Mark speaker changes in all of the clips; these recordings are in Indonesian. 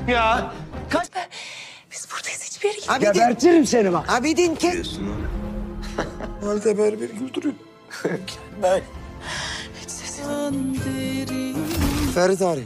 Speaker 1: Ya.
Speaker 2: Biz buradayız, hiçbir yere gitmedik.
Speaker 1: Gebertirim seni bak.
Speaker 3: Abidin ki.
Speaker 1: Halde beri güldürün.
Speaker 2: Ben hiç sesim.
Speaker 3: Ferit abi.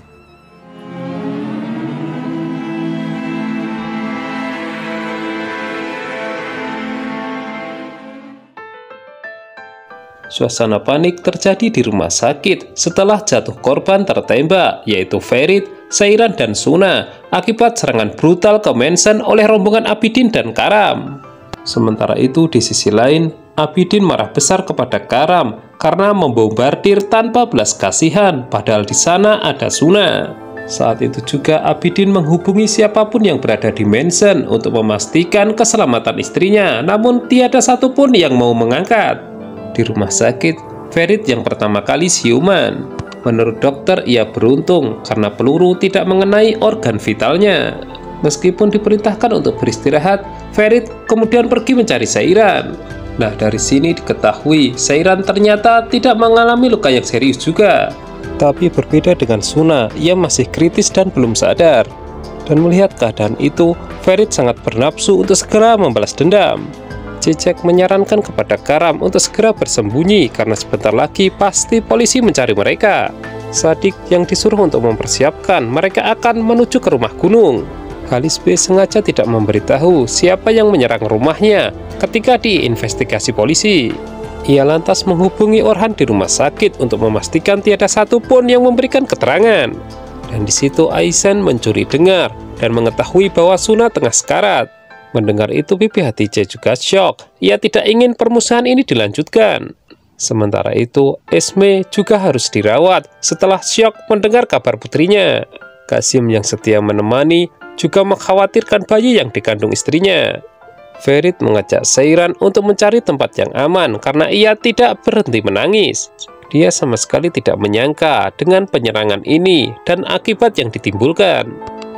Speaker 4: Suasana panik terjadi di rumah sakit setelah jatuh korban tertembak, yaitu Ferit, Seiran, dan Suna akibat serangan brutal ke Mansion oleh rombongan Abidin dan Karam. Sementara itu, di sisi lain, Abidin marah besar kepada Karam karena membombardir tanpa belas kasihan, padahal di sana ada Suna. Saat itu juga Abidin menghubungi siapapun yang berada di Mansion untuk memastikan keselamatan istrinya, namun tiada satupun yang mau mengangkat. Di rumah sakit, Ferit yang pertama kali siuman. Menurut dokter, ia beruntung karena peluru tidak mengenai organ vitalnya. Meskipun diperintahkan untuk beristirahat, Ferit kemudian pergi mencari Seiran. Nah, dari sini diketahui Seiran ternyata tidak mengalami luka yang serius juga. Tapi berbeda dengan Suna, ia masih kritis dan belum sadar. Dan melihat keadaan itu, Ferit sangat bernafsu untuk segera membalas dendam. Cicek menyarankan kepada Karam untuk segera bersembunyi karena sebentar lagi pasti polisi mencari mereka. Sadik yang disuruh untuk mempersiapkan mereka akan menuju ke rumah gunung. Halis B sengaja tidak memberitahu siapa yang menyerang rumahnya ketika diinvestigasi polisi. Ia lantas menghubungi Orhan di rumah sakit untuk memastikan tiada satupun yang memberikan keterangan. Dan di situ Aizen mencuri dengar dan mengetahui bahwa Suna tengah sekarat. Mendengar itu pipi hati C juga syok. Ia tidak ingin permusuhan ini dilanjutkan. Sementara itu Esme juga harus dirawat setelah syok mendengar kabar putrinya. Kasim yang setia menemani juga mengkhawatirkan bayi yang dikandung istrinya. Ferit mengajak Seiran untuk mencari tempat yang aman karena ia tidak berhenti menangis. Dia sama sekali tidak menyangka dengan penyerangan ini dan akibat yang ditimbulkan.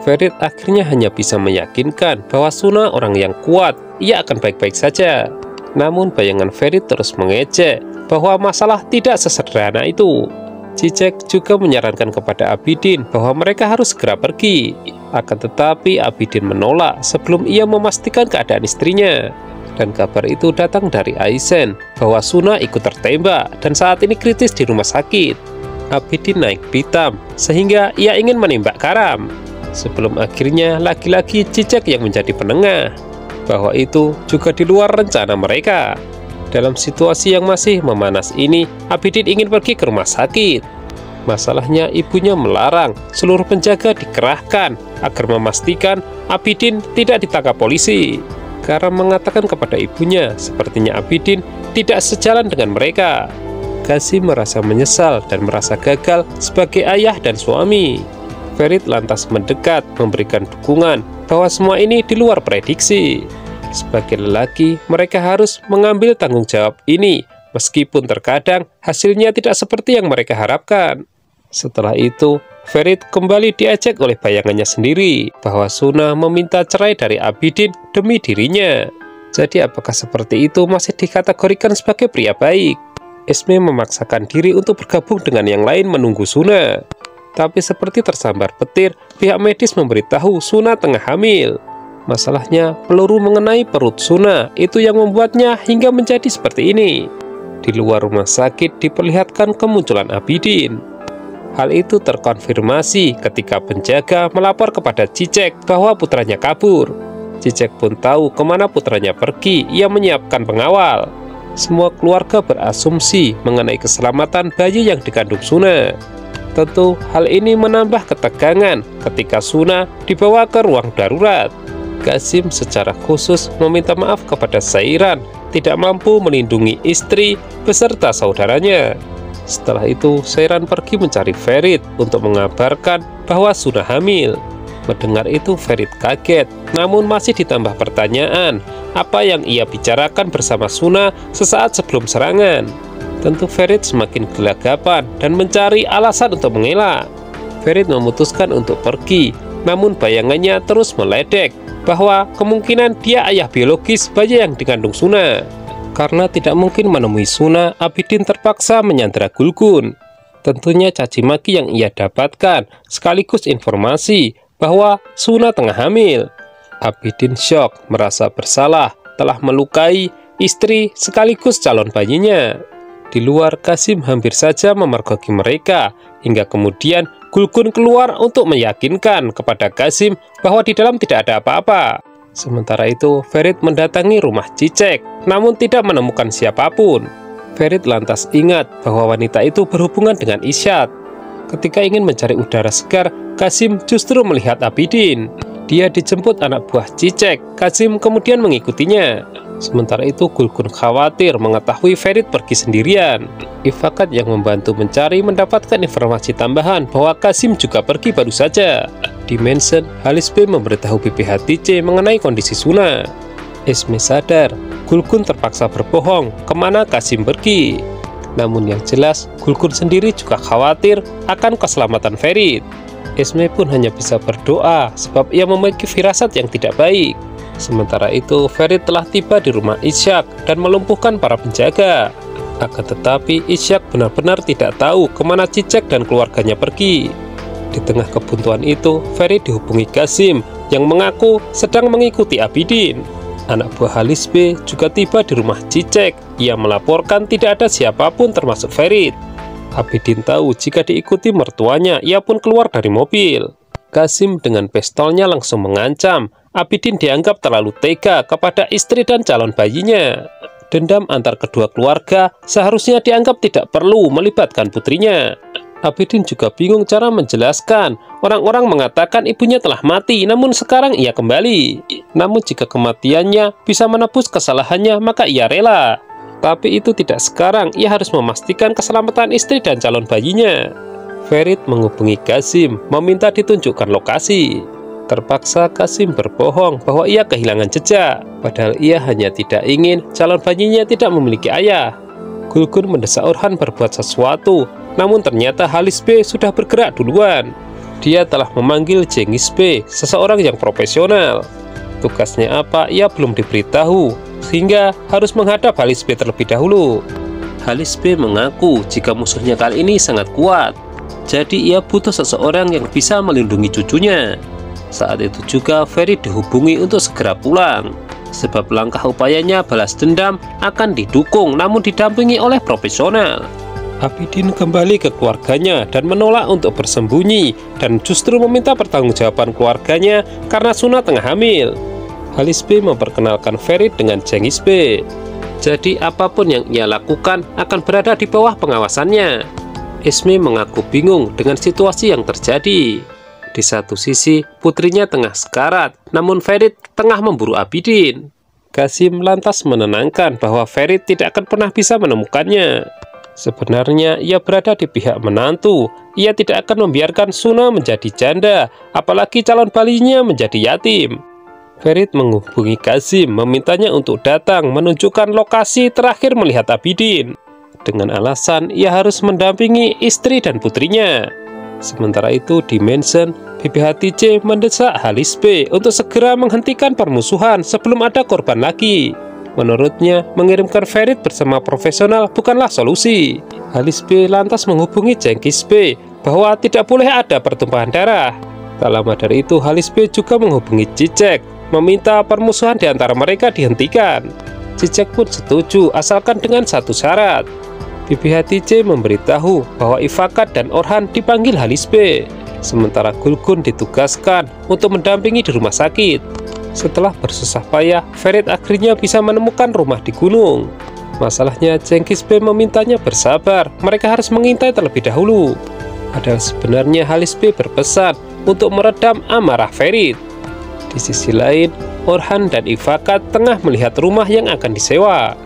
Speaker 4: Ferit akhirnya hanya bisa meyakinkan bahwa Suna orang yang kuat, ia akan baik-baik saja. Namun bayangan Ferit terus mengejek bahwa masalah tidak sesederhana itu. Cicek juga menyarankan kepada Abidin bahwa mereka harus segera pergi. Akan tetapi Abidin menolak sebelum ia memastikan keadaan istrinya. Dan kabar itu datang dari Aizen bahwa Suna ikut tertembak dan saat ini kritis di rumah sakit. Abidin naik pitam sehingga ia ingin menembak Karam. Sebelum akhirnya lagi-lagi Cicek yang menjadi penengah, bahwa itu juga di luar rencana mereka. Dalam situasi yang masih memanas ini, Abidin ingin pergi ke rumah sakit. Masalahnya ibunya melarang seluruh penjaga dikerahkan agar memastikan Abidin tidak ditangkap polisi. Karam mengatakan kepada ibunya, sepertinya Abidin tidak sejalan dengan mereka. Kasim merasa menyesal dan merasa gagal sebagai ayah dan suami. Ferit lantas mendekat memberikan dukungan bahwa semua ini di luar prediksi. Sebagai lelaki, mereka harus mengambil tanggung jawab ini, meskipun terkadang hasilnya tidak seperti yang mereka harapkan. Setelah itu, Ferit kembali diajak oleh bayangannya sendiri bahwa Suna meminta cerai dari Abidin demi dirinya. Jadi apakah seperti itu masih dikategorikan sebagai pria baik? Esme memaksakan diri untuk bergabung dengan yang lain menunggu Suna. Tapi seperti tersambar petir, pihak medis memberitahu Suna tengah hamil. Masalahnya, peluru mengenai perut Suna, itu yang membuatnya hingga menjadi seperti ini. Di luar rumah sakit diperlihatkan kemunculan Abidin. Hal itu terkonfirmasi ketika penjaga melapor kepada Cicek bahwa putranya kabur. Cicek pun tahu kemana putranya pergi, ia menyiapkan pengawal. Semua keluarga berasumsi mengenai keselamatan bayi yang dikandung Suna. Tentu hal ini menambah ketegangan ketika Suna dibawa ke ruang darurat. Kasim secara khusus meminta maaf kepada Seiran tidak mampu melindungi istri beserta saudaranya. Setelah itu Seiran pergi mencari Ferit untuk mengabarkan bahwa Suna hamil. Mendengar itu Ferit kaget, namun masih ditambah pertanyaan apa yang ia bicarakan bersama Suna sesaat sebelum serangan. Tentu Ferit semakin gelagapan dan mencari alasan untuk mengelak. Ferit memutuskan untuk pergi, namun bayangannya terus meledek bahwa kemungkinan dia ayah biologis bayi yang dikandung Suna. Karena tidak mungkin menemui Suna, Abidin terpaksa menyandera Gulgun. Tentunya caci maki yang ia dapatkan sekaligus informasi bahwa Suna tengah hamil. Abidin syok, merasa bersalah telah melukai istri sekaligus calon bayinya. Di luar, Qasim hampir saja memergoki mereka, hingga kemudian Gulgun keluar untuk meyakinkan kepada Qasim bahwa di dalam tidak ada apa-apa. Sementara itu, Ferit mendatangi rumah Cicek, namun tidak menemukan siapapun. Ferit lantas ingat bahwa wanita itu berhubungan dengan Isyad. Ketika ingin mencari udara segar, Qasim justru melihat Abidin. Dia dijemput anak buah Cicek. Qasim kemudian mengikutinya. Sementara itu, Gulgun khawatir mengetahui Ferit pergi sendirian. Ifakat yang membantu mencari mendapatkan informasi tambahan bahwa Qasim juga pergi baru saja. Di mansion, Halis B memberitahu BPHTC mengenai kondisi Suna. Esme sadar, Gulgun terpaksa berbohong kemana Qasim pergi. Namun yang jelas, Gulgun sendiri juga khawatir akan keselamatan Ferit. Esme pun hanya bisa berdoa sebab ia memiliki firasat yang tidak baik. Sementara itu, Ferit telah tiba di rumah Ishak dan melumpuhkan para penjaga. Akan tetapi, Ishak benar-benar tidak tahu kemana Cicek dan keluarganya pergi. Di tengah kebuntuan itu, Ferit dihubungi Qasim yang mengaku sedang mengikuti Abidin. Anak buah Halis B juga tiba di rumah Cicek. Ia melaporkan tidak ada siapapun termasuk Ferit. Abidin tahu jika diikuti mertuanya, ia pun keluar dari mobil. Qasim dengan pistolnya langsung mengancam. Abidin dianggap terlalu tega kepada istri dan calon bayinya. Dendam antar kedua keluarga seharusnya dianggap tidak perlu melibatkan putrinya. Abidin juga bingung cara menjelaskan. Orang-orang mengatakan ibunya telah mati, namun sekarang ia kembali. Namun jika kematiannya bisa menebus kesalahannya, maka ia rela. Tapi itu tidak sekarang, ia harus memastikan keselamatan istri dan calon bayinya. Ferit menghubungi Qasim, meminta ditunjukkan lokasi. Terpaksa Qasim berbohong bahwa ia kehilangan jejak, padahal ia hanya tidak ingin calon bayinya tidak memiliki ayah. Gulgun mendesak Orhan berbuat sesuatu, namun ternyata Halis B sudah bergerak duluan. Dia telah memanggil Cengiz B, seseorang yang profesional. Tugasnya apa, ia belum diberitahu, sehingga harus menghadap Halis B terlebih dahulu. Halis B mengaku jika musuhnya kali ini sangat kuat, jadi ia butuh seseorang yang bisa melindungi cucunya. Saat itu juga Ferit dihubungi untuk segera pulang, sebab langkah upayanya balas dendam akan didukung namun didampingi oleh profesional. Abidin kembali ke keluarganya dan menolak untuk bersembunyi dan justru meminta pertanggungjawaban keluarganya karena Suna tengah hamil. Halis B memperkenalkan Ferit dengan Cengiz B. Jadi apapun yang ia lakukan akan berada di bawah pengawasannya. Esme mengaku bingung dengan situasi yang terjadi. Di satu sisi, putrinya tengah sekarat, namun Ferit tengah memburu Abidin. Qasim lantas menenangkan bahwa Ferit tidak akan pernah bisa menemukannya. Sebenarnya ia berada di pihak menantu. Ia tidak akan membiarkan Suna menjadi janda, apalagi calon bayinya menjadi yatim. Ferit menghubungi Qasim, memintanya untuk datang menunjukkan lokasi terakhir melihat Abidin. Dengan alasan ia harus mendampingi istri dan putrinya. Sementara itu di mansion, BPHTC mendesak Halis B untuk segera menghentikan permusuhan sebelum ada korban lagi. Menurutnya, mengirimkan Ferit bersama profesional bukanlah solusi. Halis B lantas menghubungi Cengiz B bahwa tidak boleh ada pertumpahan darah. Tak lama dari itu, Halis B juga menghubungi Cicek, meminta permusuhan di antara mereka dihentikan. Cicek pun setuju asalkan dengan satu syarat. BPHTC memberitahu bahwa Ifakat dan Orhan dipanggil Halis B, sementara Gulgun ditugaskan untuk mendampingi di rumah sakit. Setelah bersusah payah, Ferit akhirnya bisa menemukan rumah di gunung. Masalahnya Cengiz B memintanya bersabar, mereka harus mengintai terlebih dahulu. Padahal sebenarnya Halis B berpesan untuk meredam amarah Ferit. Di sisi lain, Orhan dan Ifakat tengah melihat rumah yang akan disewa.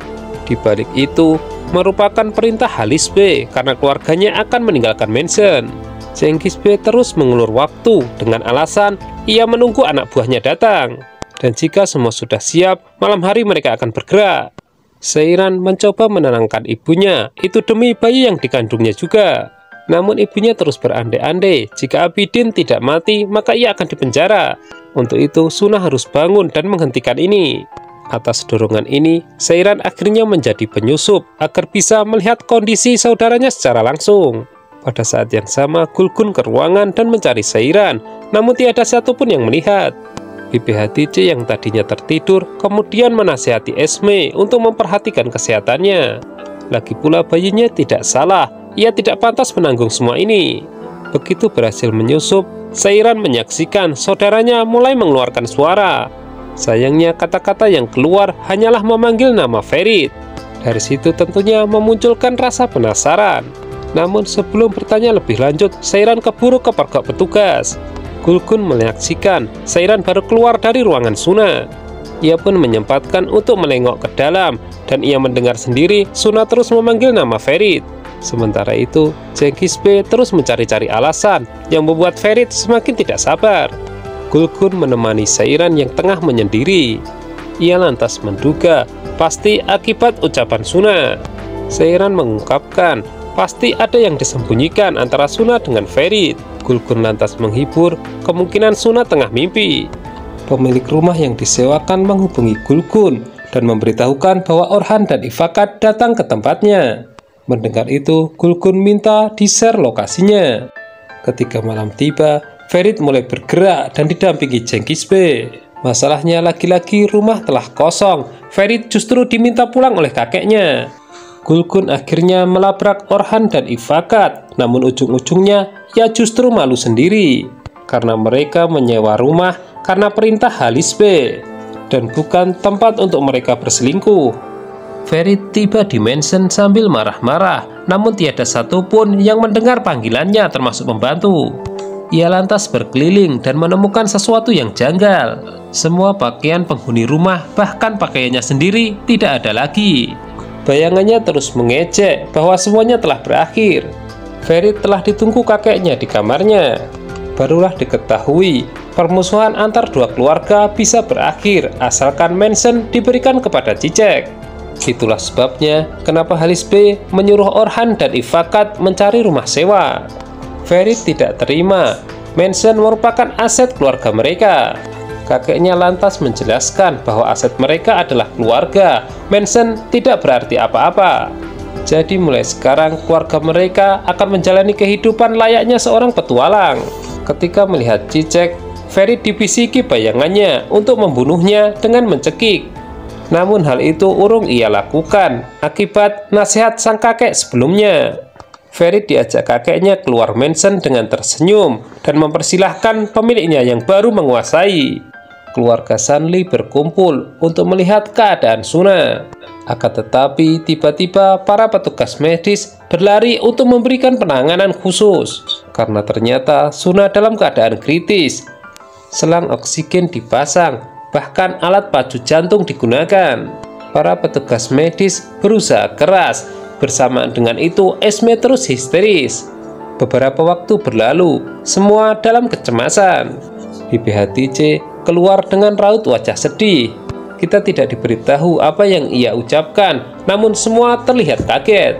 Speaker 4: Di balik itu, merupakan perintah Halis B karena keluarganya akan meninggalkan mansion. Cengiz B terus mengulur waktu dengan alasan ia menunggu anak buahnya datang. Dan jika semua sudah siap, malam hari mereka akan bergerak. Seiran mencoba menenangkan ibunya, itu demi bayi yang dikandungnya juga. Namun ibunya terus berandai-andai, jika Abidin tidak mati, maka ia akan dipenjara. Untuk itu, Suna harus bangun dan menghentikan ini. Atas dorongan ini, Seiran akhirnya menjadi penyusup agar bisa melihat kondisi saudaranya secara langsung. Pada saat yang sama, Gulgun ke ruangan dan mencari Seiran, namun tiada satupun yang melihat. Bibi Hatice yang tadinya tertidur kemudian menasihati Esme untuk memperhatikan kesehatannya. Lagi pula bayinya tidak salah, ia tidak pantas menanggung semua ini. Begitu berhasil menyusup, Seiran menyaksikan saudaranya mulai mengeluarkan suara. Sayangnya kata-kata yang keluar hanyalah memanggil nama Ferit. Dari situ tentunya memunculkan rasa penasaran. Namun sebelum bertanya lebih lanjut, Seiran keburu kepergok petugas. Gulgun menyaksikan Seiran baru keluar dari ruangan Suna. Ia pun menyempatkan untuk menengok ke dalam, dan ia mendengar sendiri Suna terus memanggil nama Ferit. Sementara itu, Cengiz-be terus mencari-cari alasan yang membuat Ferit semakin tidak sabar. Gulgun menemani Seiran yang tengah menyendiri. Ia lantas menduga pasti akibat ucapan Suna. Seiran mengungkapkan pasti ada yang disembunyikan antara Suna dengan Ferit. Gulgun lantas menghibur kemungkinan Suna tengah mimpi. Pemilik rumah yang disewakan menghubungi Gulgun dan memberitahukan bahwa Orhan dan Ifakat datang ke tempatnya. Mendengar itu, Gulgun minta di-share lokasinya. Ketika malam tiba, Ferit mulai bergerak dan didampingi Cengiz-be. Masalahnya lagi-lagi rumah telah kosong. Ferit justru diminta pulang oleh kakeknya. Gulgun akhirnya melabrak Orhan dan Ifakat, namun ujung-ujungnya ia justru malu sendiri karena mereka menyewa rumah karena perintah Halis-be dan bukan tempat untuk mereka berselingkuh. Ferit tiba di mansion sambil marah-marah, namun tiada satupun yang mendengar panggilannya termasuk pembantu. Ia lantas berkeliling dan menemukan sesuatu yang janggal. Semua pakaian penghuni rumah, bahkan pakaiannya sendiri, tidak ada lagi. Bayangannya terus mengejek bahwa semuanya telah berakhir. Ferit telah ditunggu kakeknya di kamarnya. Barulah diketahui permusuhan antar dua keluarga bisa berakhir asalkan mansion diberikan kepada Cicek. Itulah sebabnya kenapa Halis-be menyuruh Orhan dan Ifakat mencari rumah sewa. Ferit tidak terima. Mansion merupakan aset keluarga mereka. Kakeknya lantas menjelaskan bahwa aset mereka adalah keluarga. Mansion tidak berarti apa-apa. Jadi mulai sekarang keluarga mereka akan menjalani kehidupan layaknya seorang petualang. Ketika melihat Cicek, Ferit dibisiki bayangannya untuk membunuhnya dengan mencekik. Namun hal itu urung ia lakukan akibat nasihat sang kakek sebelumnya. Ferit diajak kakeknya keluar mansion dengan tersenyum dan mempersilahkan pemiliknya yang baru menguasai. Keluarga Sanli berkumpul untuk melihat keadaan Suna. Akan tetapi tiba-tiba para petugas medis berlari untuk memberikan penanganan khusus karena ternyata Suna dalam keadaan kritis. Selang oksigen dipasang, bahkan alat pacu jantung digunakan. Para petugas medis berusaha keras. Bersamaan dengan itu, Esme terus histeris. Beberapa waktu berlalu, semua dalam kecemasan. Bibi Hatice keluar dengan raut wajah sedih. Kita tidak diberitahu apa yang ia ucapkan, namun semua terlihat kaget.